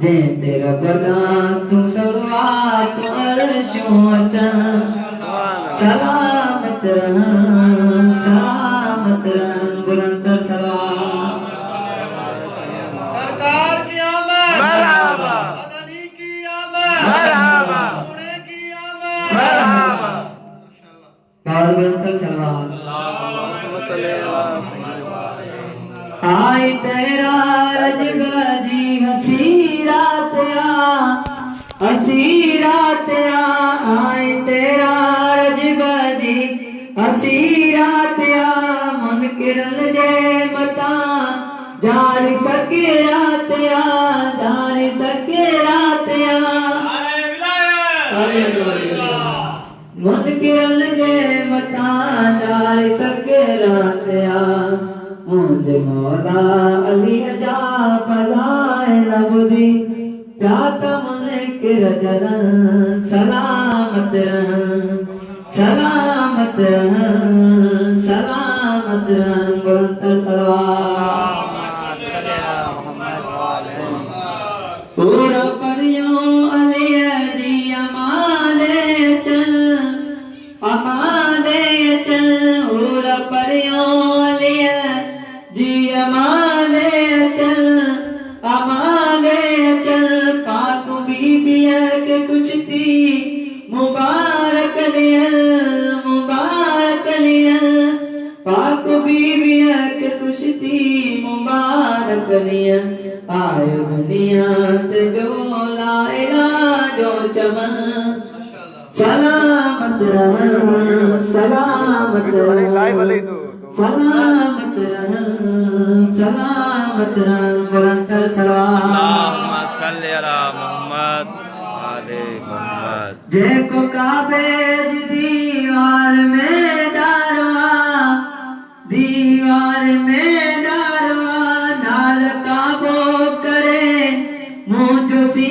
जे तेरा बगा तू सलवात अर्शों अचा सलामत रहन बुलंदर सलाम सरकार की आमद मरहबा मदनी की आमद मरहबा पूरे की आमद मरहबा और बुलंदर सलाम आई तेरा रजगाजी हसी रात आई तेरा रजगाजी हसी रात मन किरण जे मता जारी सके रात मन किरण जे मता जारी सके रात मुझे मौला अली जा फजाए नबुदी प्यात मन के रजलन सलामत रहन बुलंदर सलवात पूरा परियों अली जी अमाने चल पूरा परियों अली जी अमाने चल पाक बीबिया के कुश्ती मुबारक लियल पाक बीबिया के कुश्ती मुबारक लियल आयो दुनिया ते बोला इलाजो चमन सलामत रहन बुलंदर सलाम सल्ले अला मोहम्मद आले मोहम्मद जे को काबे दीवार में डारवा नाल काबो करे मुझो सी